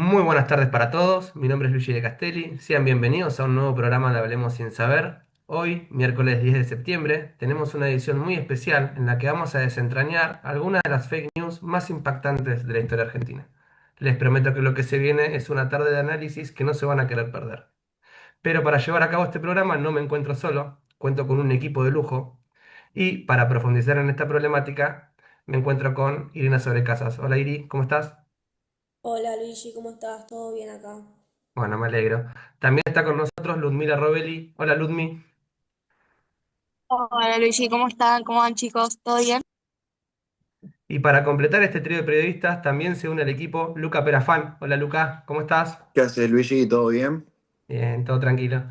Muy buenas tardes para todos, mi nombre es Luigi de Castelli, sean bienvenidos a un nuevo programa de Hablemos Sin Saber. Hoy, miércoles 10 de septiembre, tenemos una edición muy especial en la que vamos a desentrañar algunas de las fake news más impactantes de la historia argentina. Les prometo que lo que se viene es una tarde de análisis que no se van a querer perder. Pero para llevar a cabo este programa no me encuentro solo, cuento con un equipo de lujo y para profundizar en esta problemática me encuentro con Irina Sobrecasas. Hola Iri, ¿cómo estás? Hola Luigi, ¿cómo estás? ¿Todo bien acá? Bueno, me alegro. También está con nosotros Ludmila Robeli. Hola, Ludmi. Hola Luigi, ¿cómo están? ¿Cómo van chicos? ¿Todo bien? Y para completar este trío de periodistas, también se une al equipo Luca Perafán. Hola, Luca, ¿cómo estás? ¿Qué haces, Luigi? ¿Todo bien? Bien, todo tranquilo.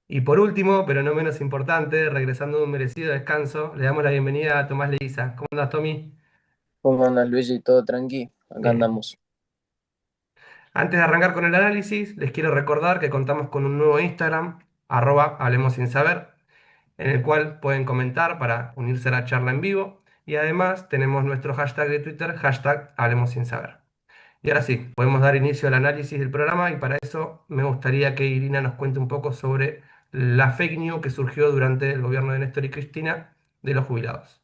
Y por último, pero no menos importante, regresando de un merecido descanso, le damos la bienvenida a Tomás Leiza. ¿Cómo andas, Tommy? ¿Cómo andas, Luigi? ¿Todo tranqui? Acá Bien. andamos. Antes de arrancar con el análisis, les quiero recordar que contamos con un nuevo Instagram, Hablemos Sin Saber, en el cual pueden comentar para unirse a la charla en vivo. Y además tenemos nuestro hashtag de Twitter, hashtag Hablemos Sin Saber. Y ahora sí, podemos dar inicio al análisis del programa y para eso me gustaría que Irina nos cuente un poco sobre la fake news que surgió durante el gobierno de Néstor y Cristina de los jubilados.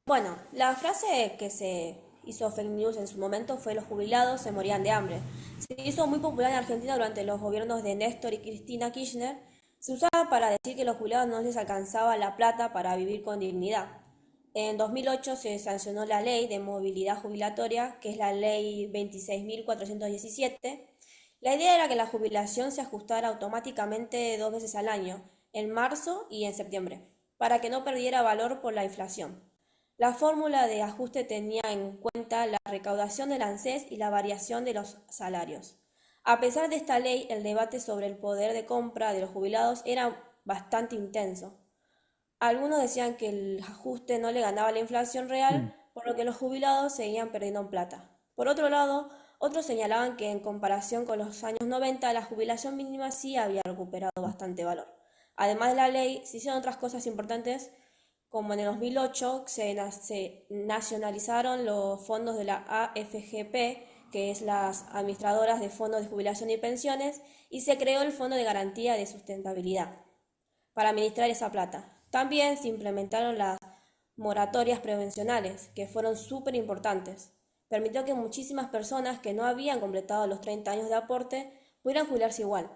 Bueno, la frase que se hizo fake news en su momento fue los jubilados se morían de hambre. Se hizo muy popular en Argentina durante los gobiernos de Néstor y Cristina Kirchner. Se usaba para decir que los jubilados no les alcanzaba la plata para vivir con dignidad. En 2008 se sancionó la ley de movilidad jubilatoria, que es la ley 26.417. La idea era que la jubilación se ajustara automáticamente 2 veces al año, en marzo y en septiembre, para que no perdiera valor por la inflación. La fórmula de ajuste tenía en cuenta la recaudación del ANSES y la variación de los salarios. A pesar de esta ley, el debate sobre el poder de compra de los jubilados era bastante intenso. Algunos decían que el ajuste no le ganaba a la inflación real, por lo que los jubilados seguían perdiendo plata. Por otro lado, otros señalaban que en comparación con los años 90, la jubilación mínima sí había recuperado bastante valor. Además de la ley, se hicieron otras cosas importantes, como en el 2008 se nacionalizaron los fondos de la AFGP, que es las administradoras de fondos de jubilación y pensiones, y se creó el Fondo de Garantía de Sustentabilidad para administrar esa plata. También se implementaron las moratorias prevencionales, que fueron súper importantes. Permitió que muchísimas personas que no habían completado los 30 años de aporte pudieran jubilarse igual.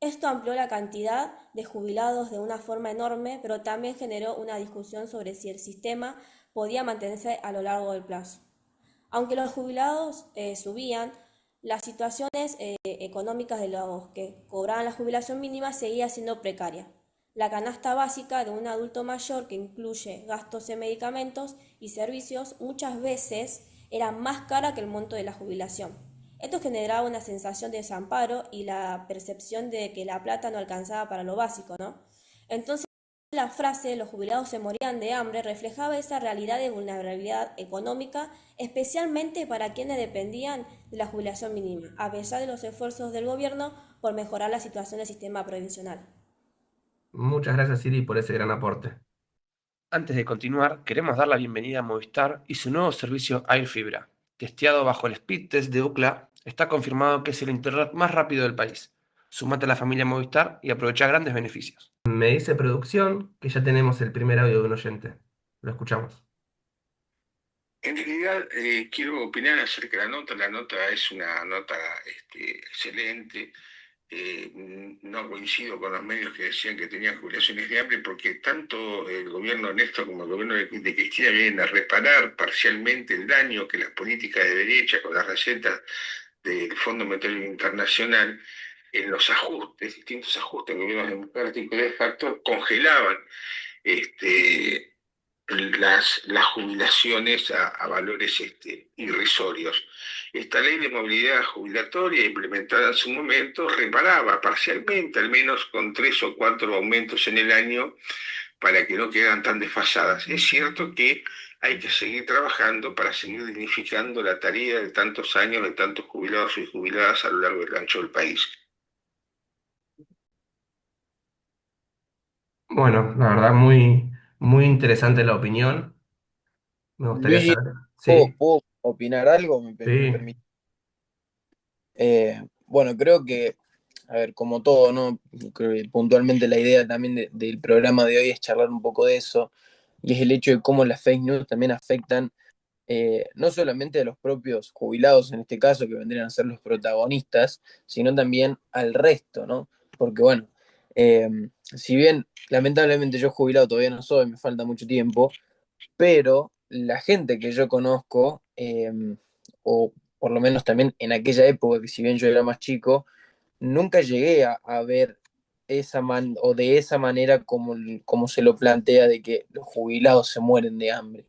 Esto amplió la cantidad de jubilados de una forma enorme, pero también generó una discusión sobre si el sistema podía mantenerse a lo largo del plazo. Aunque los jubilados subían, las situaciones económicas de los que cobraban la jubilación mínima seguía siendo precaria. La canasta básica de un adulto mayor, que incluye gastos en medicamentos y servicios, muchas veces era más cara que el monto de la jubilación. Esto generaba una sensación de desamparo y la percepción de que la plata no alcanzaba para lo básico, ¿no? Entonces, la frase "los jubilados se morían de hambre" reflejaba esa realidad de vulnerabilidad económica, especialmente para quienes dependían de la jubilación mínima, a pesar de los esfuerzos del gobierno por mejorar la situación del sistema previsional. Muchas gracias, Iri, por ese gran aporte. Antes de continuar, queremos dar la bienvenida a Movistar y su nuevo servicio Air Fibra. Testeado bajo el Speed Test de Ookla, está confirmado que es el internet más rápido del país. Sumate a la familia Movistar y aprovecha grandes beneficios. Me dice producción que ya tenemos el primer audio de un oyente. Lo escuchamos. En realidad, quiero opinar acerca de la nota. La nota es una nota excelente. No coincido con los medios que decían que tenían jubilaciones de hambre, porque tanto el gobierno de Néstor como el gobierno de Cristina vienen a reparar parcialmente el daño que las políticas de derecha con las recetas del Fondo Monetario Internacional en los ajustes, distintos ajustes en gobiernos democráticos de facto, congelaban este, las jubilaciones a valores irrisorios. Esta ley de movilidad jubilatoria implementada en su momento reparaba parcialmente, al menos con 3 o 4 aumentos en el año, para que no quedaran tan desfasadas. Es cierto que hay que seguir trabajando para seguir dignificando la tarea de tantos años de tantos jubilados y jubiladas a lo largo y ancho del país. Bueno, la verdad, muy interesante la opinión. Me gustaría Luigi, saber. Sí, ¿Puedo opinar algo? ¿Me sí, permite? Bueno, creo que, a ver, como todo, ¿no? Creo que puntualmente la idea también del programa de hoy es charlar un poco de eso, y es el hecho de cómo las fake news también afectan no solamente a los propios jubilados, en este caso, que vendrían a ser los protagonistas, sino también al resto, ¿no? Porque bueno, si bien lamentablemente yo jubilado todavía no soy, me falta mucho tiempo, pero la gente que yo conozco, o por lo menos también en aquella época, que si bien yo era más chico, nunca llegué a ver o de esa manera como se lo plantea de que los jubilados se mueren de hambre.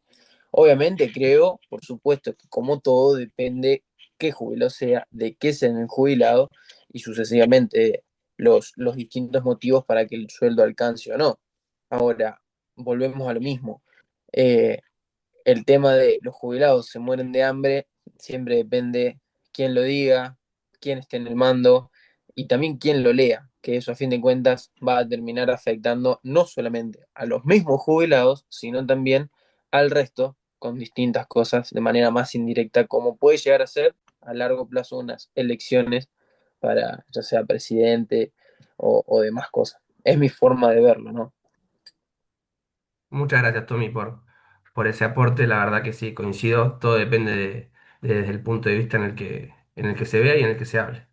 Obviamente creo, por supuesto, que como todo depende qué jubilado sea, de qué sea el jubilado y sucesivamente los distintos motivos para que el sueldo alcance o no. Ahora, volvemos a lo mismo. Eh, el tema de los jubilados se mueren de hambre siempre depende quién lo diga, quién esté en el mando y también quién lo lea, que eso a fin de cuentas va a terminar afectando no solamente a los mismos jubilados, sino también al resto con distintas cosas de manera más indirecta, como puede llegar a ser a largo plazo unas elecciones para ya sea presidente o demás cosas. Es mi forma de verlo, ¿no? muchas gracias, Tommy, por ese aporte. La verdad que sí, coincido. Todo depende desde el punto de vista en el que se vea y en el que se hable.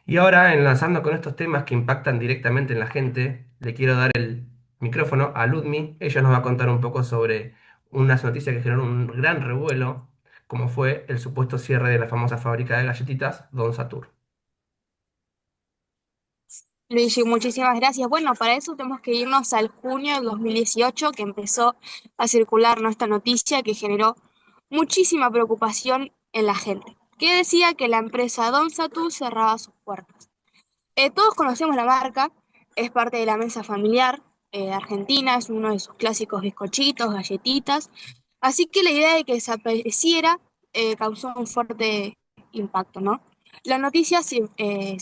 Y ahora, enlazando con estos temas que impactan directamente en la gente, le quiero dar el micrófono a Ludmi. Ella nos va a contar un poco sobre unas noticias que generaron un gran revuelo, como fue el supuesto cierre de la famosa fábrica de galletitas Don Satur. Luigi, muchísimas gracias. Bueno, para eso tenemos que irnos al junio del 2018, que empezó a circular, ¿no?, esta noticia que generó muchísima preocupación en la gente, que decía que la empresa Don Satur cerraba sus puertas. Todos conocemos la marca, es parte de la mesa familiar argentina, es uno de sus clásicos bizcochitos, galletitas, así que la idea de que desapareciera causó un fuerte impacto, ¿no? La noticia se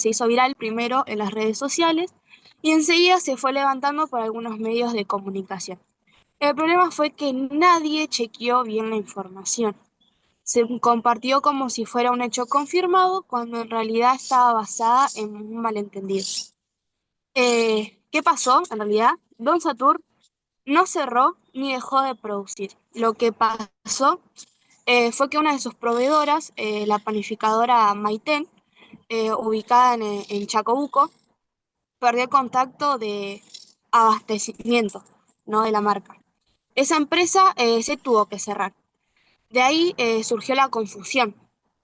hizo viral primero en las redes sociales y enseguida se fue levantando por algunos medios de comunicación. El problema fue que nadie chequeó bien la información. Se compartió como si fuera un hecho confirmado, cuando en realidad estaba basada en un malentendido. ¿Qué pasó? En realidad, Don Satur no cerró ni dejó de producir. Lo que pasó fue que una de sus proveedoras, la panificadora Maiten, ubicada en Chacobuco, perdió el contacto de abastecimiento, ¿no?, de la marca. Esa empresa se tuvo que cerrar. De ahí surgió la confusión,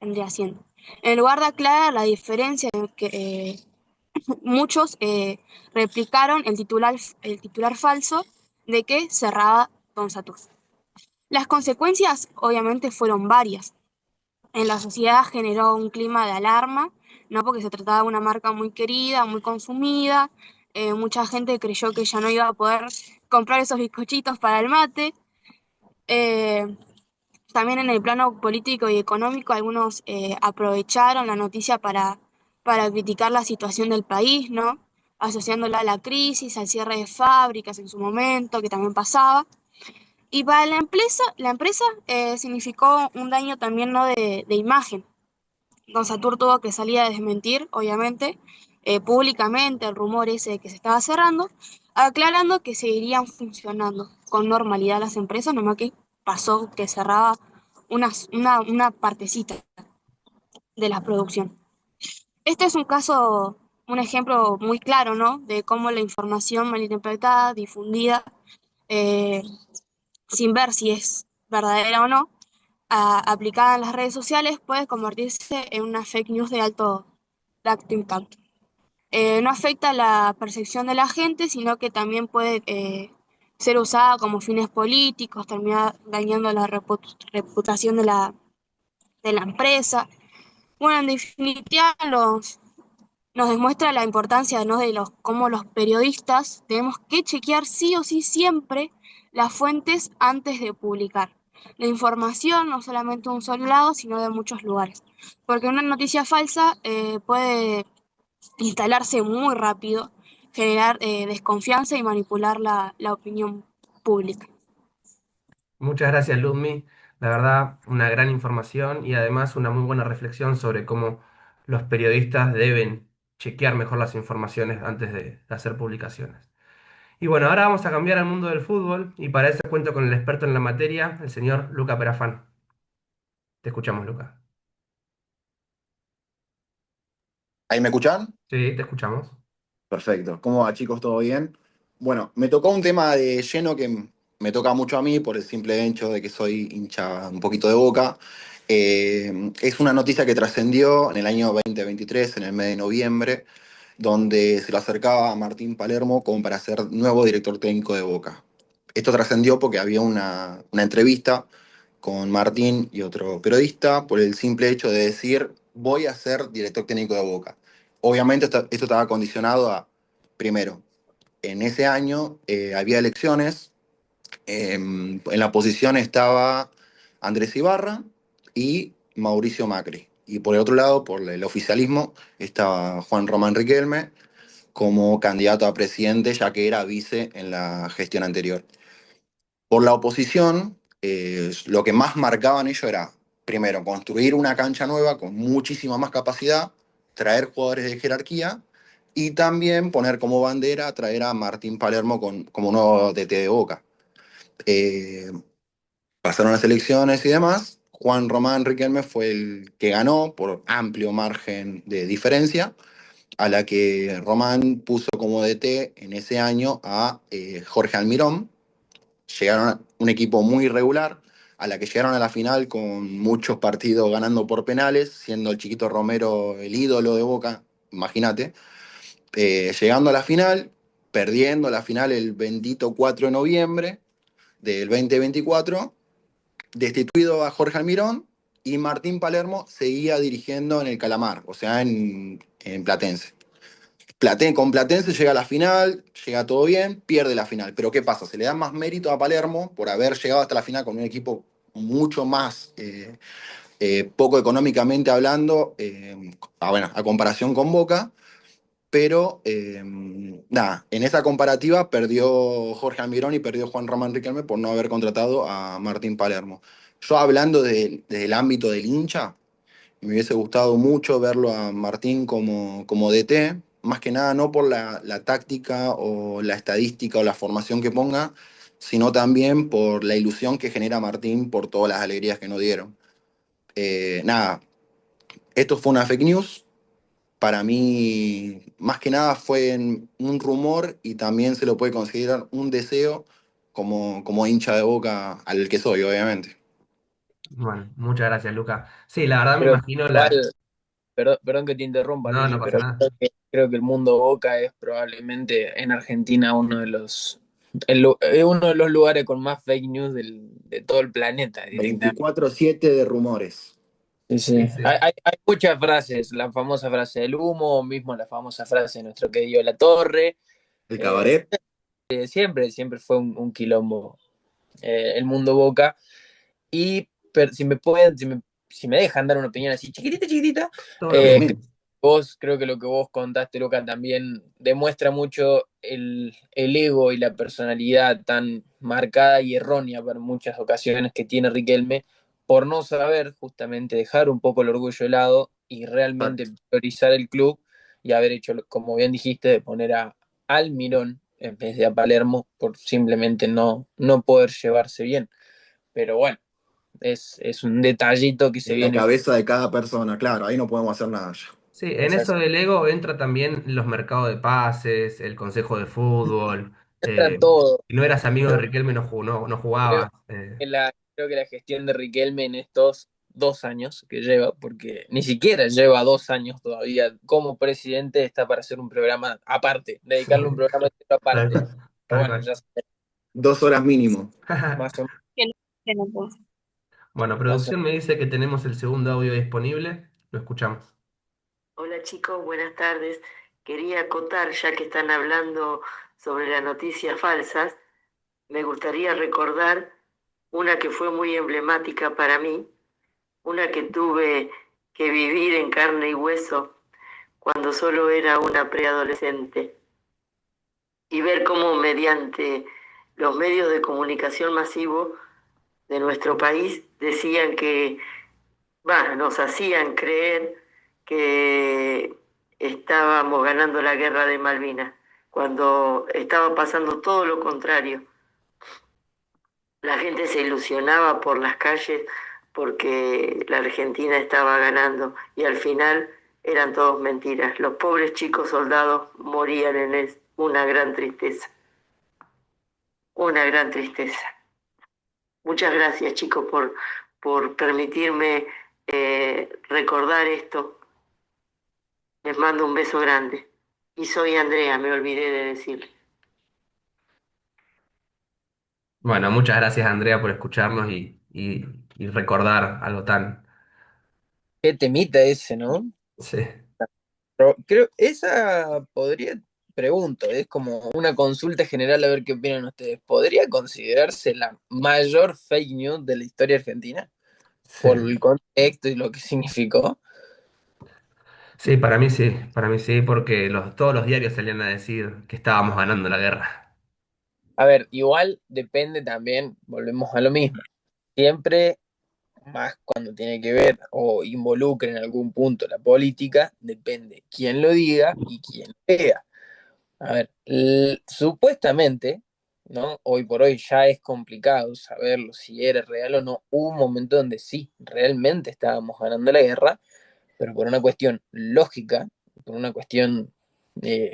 vendría siendo. En lugar de aclarar la diferencia, que muchos replicaron el titular falso de que cerraba Don Satur. Las consecuencias obviamente fueron varias. En la sociedad generó un clima de alarma, ¿no?, porque se trataba de una marca muy querida, muy consumida. Mucha gente creyó que ya no iba a poder comprar esos bizcochitos para el mate. Eh, También en el plano político y económico, algunos aprovecharon la noticia para criticar la situación del país, ¿no?, asociándola a la crisis, al cierre de fábricas en su momento, que también pasaba. Y para la empresa significó un daño también, ¿no?, de imagen. Don Satur tuvo que salir a desmentir, obviamente, públicamente el rumor ese de que se estaba cerrando, aclarando que seguirían funcionando con normalidad las empresas, nomás que pasó que cerraba una partecita de la producción. Este es un caso, un ejemplo muy claro, ¿no?, de cómo la información malinterpretada, difundida, eh, sin ver si es verdadera o no, aplicada en las redes sociales, puede convertirse en una fake news de alto impacto. No afecta la percepción de la gente, sino que también puede ser usada como fines políticos, terminar dañando la reputación de la empresa. Bueno, en definitiva, nos demuestra la importancia, ¿no?, de cómo los periodistas tenemos que chequear sí o sí siempre las fuentes antes de publicar. La información no solamente de un solo lado, sino de muchos lugares. Porque una noticia falsa puede instalarse muy rápido, generar desconfianza y manipular la opinión pública. Muchas gracias, Ludmi. La verdad, una gran información y además una muy buena reflexión sobre cómo los periodistas deben chequear mejor las informaciones antes de hacer publicaciones. Y bueno, ahora vamos a cambiar al mundo del fútbol y para eso cuento con el experto en la materia, el señor Luca Perafán. Te escuchamos, Luca. ¿Ahí me escuchan? Sí, te escuchamos. Perfecto. ¿Cómo va, chicos? ¿Todo bien? Bueno, me tocó un tema de lleno que me toca mucho a mí por el simple hecho de que soy hincha un poquito de Boca. Es una noticia que trascendió en el año 2023, en el mes de noviembre, donde se lo acercaba a Martín Palermo como para ser nuevo director técnico de Boca. Esto trascendió porque había una entrevista con Martín y otro periodista por el simple hecho de decir voy a ser director técnico de Boca. Obviamente esto estaba condicionado a, primero, en ese año había elecciones, en la posición estaba Andrés Ibarra y Mauricio Macri. Y por el otro lado, por el oficialismo, estaba Juan Román Riquelme como candidato a presidente, ya que era vice en la gestión anterior. Por la oposición, lo que más marcaban ellos era, primero, construir una cancha nueva con muchísima más capacidad, traer jugadores de jerarquía y también poner como bandera traer a Martín Palermo como nuevo DT de Boca. Eh, Pasaron las elecciones y demás. Juan Román Riquelme fue el que ganó por amplio margen de diferencia, a la que Román puso como DT en ese año a Jorge Almirón. Llegaron a un equipo muy irregular, a la que llegaron a la final con muchos partidos ganando por penales, siendo el Chiquito Romero el ídolo de Boca, imagínate. Llegando a la final, perdiendo la final el bendito 4 de noviembre del 2024, destituido a Jorge Almirón y Martín Palermo seguía dirigiendo en el Calamar, o sea, en Platense. Con Platense llega a la final, llega todo bien, pierde la final. Pero ¿qué pasa? Se le da más mérito a Palermo por haber llegado hasta la final con un equipo mucho más poco económicamente hablando, a comparación con Boca. Pero nada, en esa comparativa perdió Jorge Almirón y perdió Juan Román Riquelme por no haber contratado a Martín Palermo. Yo hablando desde el ámbito del hincha, me hubiese gustado mucho verlo a Martín como DT, más que nada no por la táctica o la estadística o la formación que ponga, sino también por la ilusión que genera Martín por todas las alegrías que nos dieron. Nada, esto fue una fake news. Para mí, más que nada fue un rumor y también se lo puede considerar un deseo como hincha de Boca al que soy, obviamente. Bueno, muchas gracias, Luca. Sí, la verdad me Creo que imagino la... igual, perdón que te interrumpa, No, no Luchi, pasa pero nada. creo que el mundo Boca es probablemente en Argentina uno de uno de los lugares con más fake news de todo el planeta directamente. 24/7 de rumores. Sí, sí. Sí, sí. Hay muchas frases, la famosa frase del humo, mismo la famosa frase de nuestro querido La Torre. El Eh, cabaret. siempre fue un quilombo el mundo Boca. Y si me dejan dar una opinión así chiquitita, chiquitita, Todo lo que eh, quieras. creo que lo que vos contaste, Luca, también demuestra mucho el ego y la personalidad tan marcada y errónea por muchas ocasiones que tiene Riquelme por no saber justamente dejar un poco el orgullo de lado y realmente Exacto. priorizar el club y haber hecho, como bien dijiste, de poner a Almirón en vez de a Palermo por simplemente no poder llevarse bien. Pero bueno, es un detallito que se En la viene. cabeza de cada persona, claro, ahí no podemos hacer nada ya. Sí, en eso del ego entra también los mercados de pases, el consejo de fútbol. Entra todo. Si no eras amigo de Creo, Riquelme, no creo jugabas. creo que la gestión de Riquelme en estos 2 años que lleva, porque ni siquiera lleva 2 años todavía como presidente, está para hacer un programa aparte, dedicarle un programa entero Tal aparte. cual, Pero tal bueno, cual. ya sabes, 2 horas mínimo. más o Que no puedo. Bueno, menos. producción me dice que tenemos el segundo audio disponible. Lo escuchamos. Hola chicos, buenas tardes. Quería acotar, ya que están hablando sobre las noticias falsas, me gustaría recordar una que fue muy emblemática para mí, una que tuve que vivir en carne y hueso cuando solo era una preadolescente y ver cómo mediante los medios de comunicación masivos de nuestro país decían que, nos hacían creer que estábamos ganando la guerra de Malvinas, cuando estaba pasando todo lo contrario. La gente se ilusionaba por las calles porque la Argentina estaba ganando y al final eran todos mentiras. Los pobres chicos soldados morían una gran tristeza, una gran tristeza. Muchas gracias chicos por permitirme recordar esto. Les mando un beso grande. Y soy Andrea, me olvidé de decirle. Bueno, muchas gracias Andrea por escucharnos y recordar algo tan... Qué temita ese, ¿no? Sí, Pero creo, esa podría, pregunto, es como una consulta general a ver qué opinan ustedes. ¿Podría considerarse la mayor fake news de la historia argentina? sí. Por el contexto y lo que significó. Para mí sí, porque todos los diarios salían a decir que estábamos ganando la guerra. A ver, igual depende también, volvemos a lo mismo. Siempre, más cuando tiene que ver o involucre en algún punto la política, depende quién lo diga y quién lo vea. A ver, supuestamente, ¿no? Hoy por hoy ya es complicado saberlo si era real o no. Hubo un momento donde sí, realmente estábamos ganando la guerra, pero por una cuestión lógica, por una cuestión eh,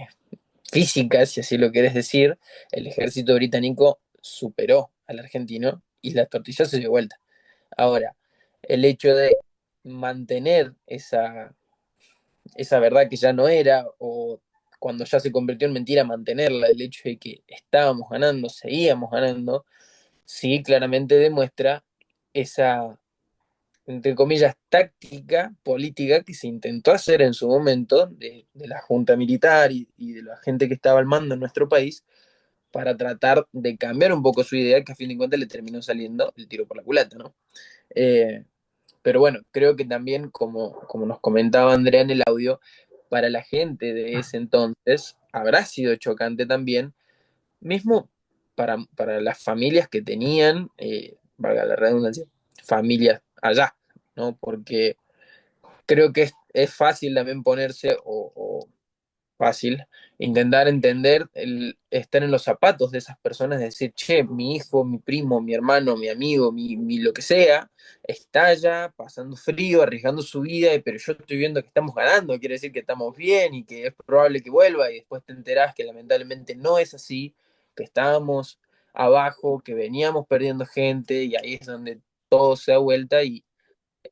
física, si así lo quieres decir, el ejército británico superó al argentino y la tortilla se dio vuelta. Ahora, el hecho de mantener esa verdad que ya no era, o cuando ya se convirtió en mentira, mantenerla, el hecho de que estábamos ganando, seguíamos ganando, sí claramente demuestra esa, entre comillas, táctica política que se intentó hacer en su momento de la junta militar y de la gente que estaba al mando en nuestro país para tratar de cambiar un poco su idea, que a fin de cuentas le terminó saliendo el tiro por la culata, ¿no? Eh, pero bueno, creo que también, como nos comentaba Andrea en el audio, para la gente de ese entonces habrá sido chocante también, mismo para las familias que tenían, valga la redundancia, familias allá, ¿no? Porque creo que es fácil también ponerse, o fácil, intentar entender, estar en los zapatos de esas personas, decir, che, mi hijo, mi primo, mi hermano, mi amigo, mi lo que sea, está allá pasando frío, arriesgando su vida, pero yo estoy viendo que estamos ganando, quiere decir que estamos bien y que es probable que vuelva, y después te enterás que lamentablemente no es así, que estábamos abajo, que veníamos perdiendo gente, y ahí es donde todo se da vuelta y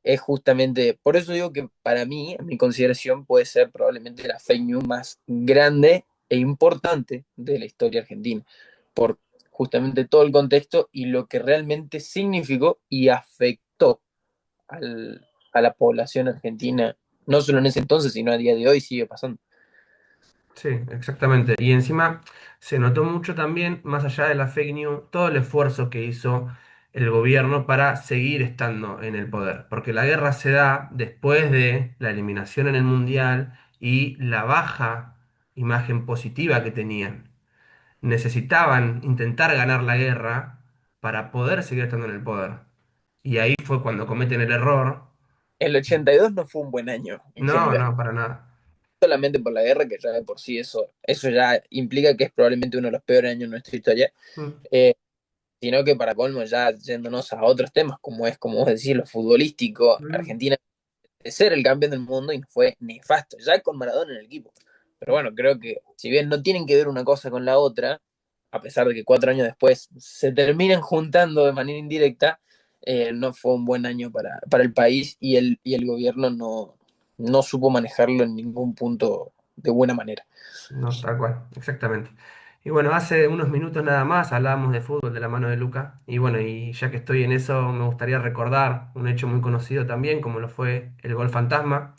es justamente, por eso digo que para mí, en mi consideración, puede ser probablemente la fake news más grande e importante de la historia argentina, por justamente todo el contexto y lo que realmente significó y afectó a la población argentina, no solo en ese entonces, sino a día de hoy sigue pasando. Sí, exactamente. Y encima se notó mucho también, más allá de la fake news, todo el esfuerzo que hizo el gobierno para seguir estando en el poder. Porque la guerra se da después de la eliminación en el Mundial y la baja imagen positiva que tenían. Necesitaban intentar ganar la guerra para poder seguir estando en el poder. Y ahí fue cuando cometen el error. El 82 no fue un buen año en No, general, no, para nada. solamente por la guerra, que ya de por sí eso ya implica que es probablemente uno de los peores años de nuestra historia. Mm, Eh, Sino que para colmo, ya yéndonos a otros temas, como es, como vos decís, lo futbolístico, mm. Argentina de ser el campeón del mundo y fue nefasto, ya con Maradona en el equipo. Pero bueno, creo que si bien no tienen que ver una cosa con la otra, a pesar de que 4 años después se terminan juntando de manera indirecta, no fue un buen año para el país y el gobierno no supo manejarlo en ningún punto de buena manera. No, tal cual, exactamente. Y bueno, hace unos minutos nada más hablábamos de fútbol de la mano de Luca. Y bueno, y ya que estoy en eso, me gustaría recordar un hecho muy conocido también, como lo fue el gol fantasma.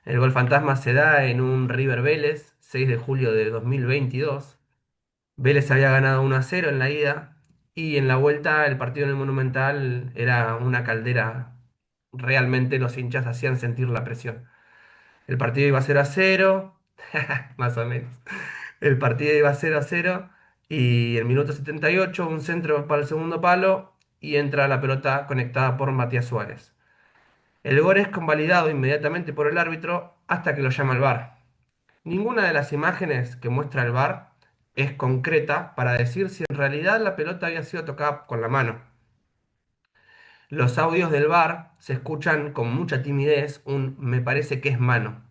El gol fantasma se da en un River Vélez, 6 de julio de 2022. Vélez había ganado 1-0 en la ida y en la vuelta el partido en el Monumental era una caldera. Realmente los hinchas hacían sentir la presión. El partido iba 0-0, más o menos. El partido iba 0-0 y el minuto 78 un centro para el segundo palo y entra la pelota conectada por Matías Suárez. El gol es convalidado inmediatamente por el árbitro hasta que lo llama el VAR. Ninguna de las imágenes que muestra el VAR es concreta para decir si en realidad la pelota había sido tocada con la mano. Los audios del VAR se escuchan con mucha timidez un me parece que es mano.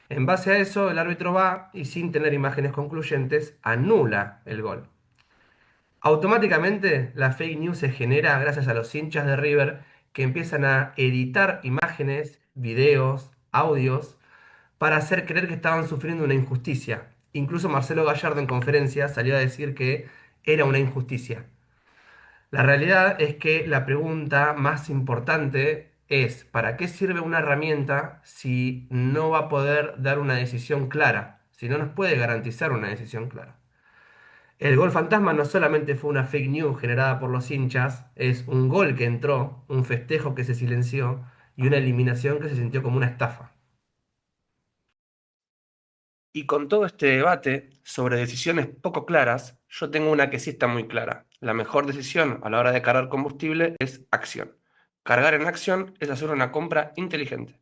En base a eso, el árbitro va y sin tener imágenes concluyentes, anula el gol. Automáticamente, la fake news se genera gracias a los hinchas de River que empiezan a editar imágenes, videos, audios, para hacer creer que estaban sufriendo una injusticia. Incluso Marcelo Gallardo en conferencia salió a decir que era una injusticia. La realidad es que la pregunta más importante es, ¿para qué sirve una herramienta si no va a poder dar una decisión clara? Si no nos puede garantizar una decisión clara. El gol fantasma no solamente fue una fake news generada por los hinchas, es un gol que entró, un festejo que se silenció y una eliminación que se sintió como una estafa. Y con todo este debate sobre decisiones poco claras, yo tengo una que sí está muy clara. La mejor decisión a la hora de cargar combustible es acción. Cargar en acción es hacer una compra inteligente.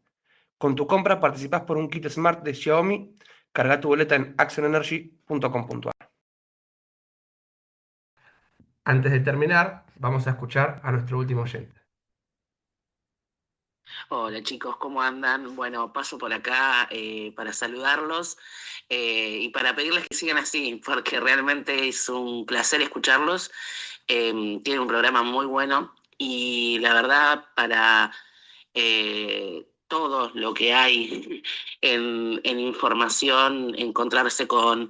Con tu compra participás por un kit Smart de Xiaomi. Carga tu boleta en actionenergy.com.ar. Antes de terminar, vamos a escuchar a nuestro último oyente. Hola chicos, ¿cómo andan? Bueno, paso por acá para saludarlos y para pedirles que sigan así, porque realmente es un placer escucharlos. Tienen un programa muy bueno y la verdad para todo lo que hay en información, encontrarse con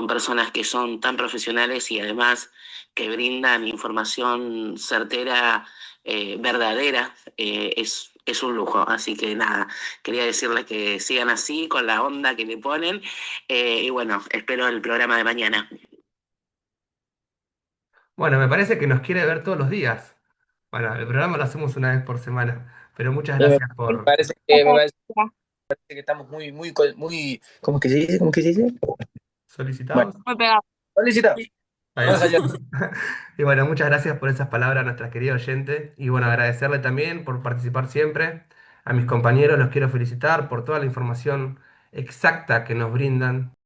personas que son tan profesionales y además que brindan información certera, verdadera, es un lujo. Así que nada, quería decirles que sigan así, con la onda que le ponen, y bueno, espero el programa de mañana. Bueno, me parece que nos quiere ver todos los días. Bueno, el programa lo hacemos una vez por semana, pero muchas Me gracias me por parece que, me parece que estamos muy, ¿cómo es que se dice? ¿Cómo es que se dice? Bueno, solicitados. Muy pegado. solicitados. Ahí Más va. allá. Y bueno, muchas gracias por esas palabras a nuestra querida oyente. Y bueno, agradecerle también por participar siempre. A mis compañeros los quiero felicitar por toda la información exacta que nos brindan